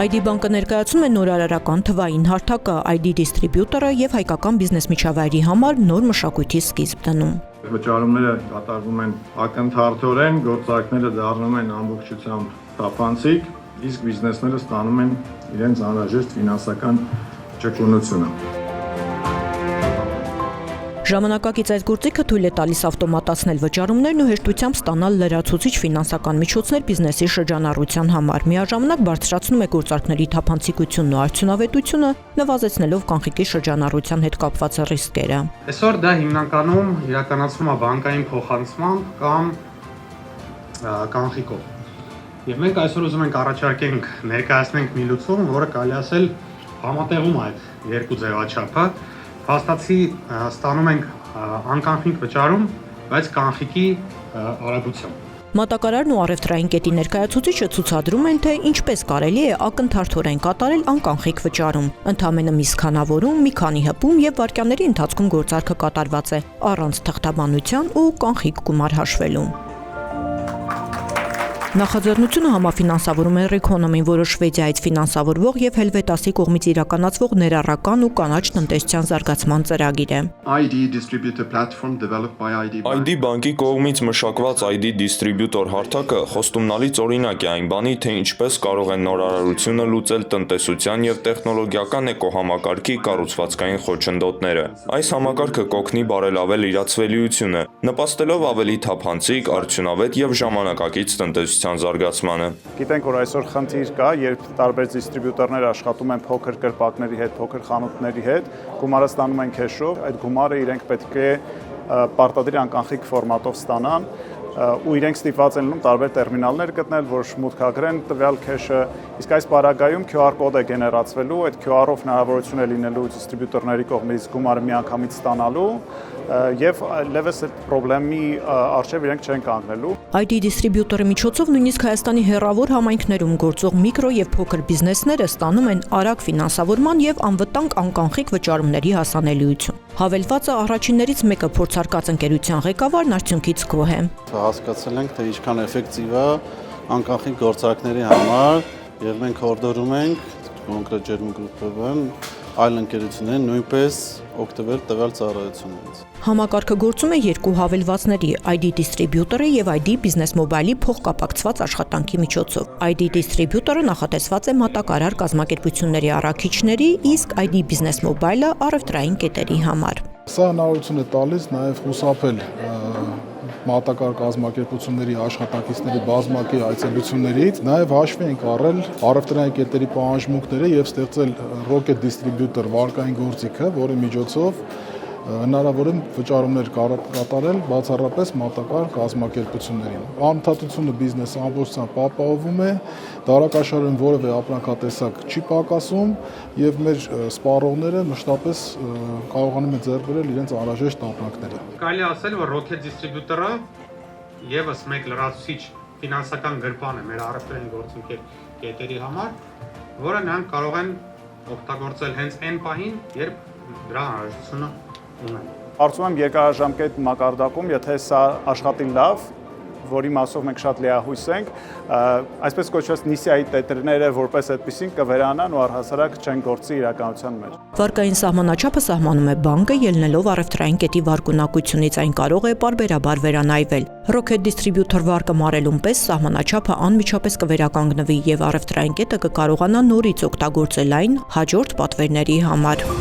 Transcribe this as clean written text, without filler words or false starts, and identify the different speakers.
Speaker 1: ID բանկը ներկայացնում է նորարարական թվային հարթակը, ID դիստրիբյուտորը եւ հայկական բիզնես միջավայրի համար նոր մշակույթի սկիզբ դնում։
Speaker 2: Վճարումները կատարվում են ակնթարթորեն, գործարքները դառնում են ամբողջությամբ թափանցիկ, իսկ բիզնեսները ստանում են իրենց անհրաժեշտ ֆինանսական ճկունությունը։
Speaker 1: Ժամանակակից այս գործիքը թույլ է տալիս ավտոմատացնել վճարումներն ու հեշտությամբ ստանալ լրացուցիչ ֆինանսական միջոցներ բիզնեսի շրջանառության համար։ Միաժամանակ բարձրացնում է գործարքների թափանցիկությունն ու արդյունավետությունը, նվազեցնելով կանխիկի շրջանառության հետ կապված ռիսկերը։
Speaker 3: Այսօր դա հիմնականում իրականացվում է բանկային փոխանցմամբ կամ կանխիկով։ Եվ մենք այսօր ուզում ենք առաջարկենք ներկայացնենք մի լուծում, որը կարելի ասել համատեղում է այդ երկու ձևաչափը։ Հաստատի ստանում ենք անկանխիկ վճարում, բայց կանխիկի արագությամբ։
Speaker 1: Մատակարարն ու առևտրային կետի ներկայացուցիչը ցուցադրում են, թե ինչպես կարելի է ակնթարթորեն կատարել անկանխիկ վճարում։ Ընդամենը մի սքանավորում, մի քանի հպում եւ վայրկյանների ընթացքում գործարքը կատարված է, առանց թղթաբանության ու կանխիկ գումար հաշվելու։ Նախաձեռնությունը համաֆինանսավորում է Reconomy, որը Շվեդիայից ֆինանսավորվող եւ Հելվետասի կողմից իրականացվող ներառական ու կանաչ տնտեսության զարգացման ծրագիր է։
Speaker 4: ID բանկի կողմից մշակված ID դիստրիբյուտոր հարթակը խոստումնալից օրինակ է այն բանի, թե ինչպես կարող են նորարարությունը լուծել տնտեսության եւ տեխնոլոգիական էկոհամակարգի կառուցվածքային խոչընդոտները։ Այս համակարգը կօգնի բարելավել իրացվելիությունը, նպաստելով ավելի թափանցիկ, արդյունավետ եւ ժամանակակից տնտեսության զարգացմանը։
Speaker 5: Գիտենք, որ այսօր խնդիր կա, երբ տարբեր դիստրիբյուտորներ աշխատում են փոքր կրպակների հետ, փոքր խանութների հետ, գումարը ստանում են քեշով, այդ գումարը իրենք պետք է պարտադիր անկանխիկ ֆորմատով ստանան ու իրենք ստիպված են լինում տարբեր տերմինալներ գտնել, որ մուտքագրեն տվյալ քեշը, իսկ այս պարագայում QR կոդ է գեներացվելու, այդ QR-ով հնարավորություն է լինելու դիստրիբյուտորների կողմից գումարը միանգամից ստանալու եւ լեւս այդ խնդրի արժեվ իրենք չեն կանգնելու։
Speaker 1: ID դիստրիբյուտորի միջոցով նույնիսկ Հայաստանի հեռավոր համայնքներում գործող միկրո եւ փոքր բիզնեսները ստանում են արագ ֆինանսավորման եւ անվտանգ անկանխիկ վճարումների հասանելիություն։ Հավելվածը առաջիններից մեկը փորձարկած ընկերության ղեկավարն արդյունքից գոհ է։
Speaker 6: Հասկացել ենք, թե ինչքան էֆեկտիվ է անկանխիկ գործարքների համար եւ մենք հորդորում ենք կոնկրետ ջերմգրուպն այլ ընկերություններին նույնպես օգտվել տվյալ ծառայություններից։
Speaker 1: Համակարգը գործում է երկու հավելվածների՝ ID դիստրիբյուտորը եւ ID Business Mobile-ի փոխկապակցված աշխատանքի միջոցով։ ID դիստրիբյուտորը նախատեսված է մատակարար կազմակերպությունների առաքիչների, իսկ ID Business Mobile-ը առևտրային կետերի համար։
Speaker 7: Սա հնարավորություն է տալիս նաեւ խուսափել մատակարար կազմակերպությունների աշխատակիցների բազմակի այցելություններից, նաև հաշվի ենք առել առևտրային կետերի պահանջմունքները եւ ստեղծել Rocket Distributor վարկային գործիքը, որի միջոցով հնարավոր է վճարումներ կատարել բացառապես մատակարար կազմակերպություններին։ Անընդհատությունը բիզնեսի ամբողջությամբ ապահովում է, դարակաշարում որևէ ապրանքատեսակ չի պակասում եւ մեր սպառողները մշտապես կարողանում են ձեռք բերել իրենց անհրաժեշտ ապրանքները։
Speaker 3: Կարելի ասել, որ Rocket Distributor-ը եւս մեկ լրացուցիչ ֆինանսական գրպան է մեր առևտրային գործընկեր կետերի համար, որը նրանք կարող են օգտագործել հենց այն պահին, երբ դրա անհրաժեշտությունը ունեն։
Speaker 5: Կարծում եմ երկարաժամկետ մակարդակում, եթե սա աշխատի լավ, որի մասով մենք շատ լիահույս ենք, այսպես կոչված նիսիայի տետրները որպես այդպեսին կվերանան ու առհասարակ չեն գործի իրականության մեջ։
Speaker 1: Վարկային սահմանաչափը սահմանում է բանկը, ելնելով առևտրային կետի վարկունակությունից, այն կարող է պարբերաբար վերանայվել։ Rocket Distributor վարկը մարելուն պես սահմանաչափը անմիջապես կվերականգնվի եւ առևտրային կետը կկարողանա նորից օգտագործել այն հաջորդ պատվերների համար։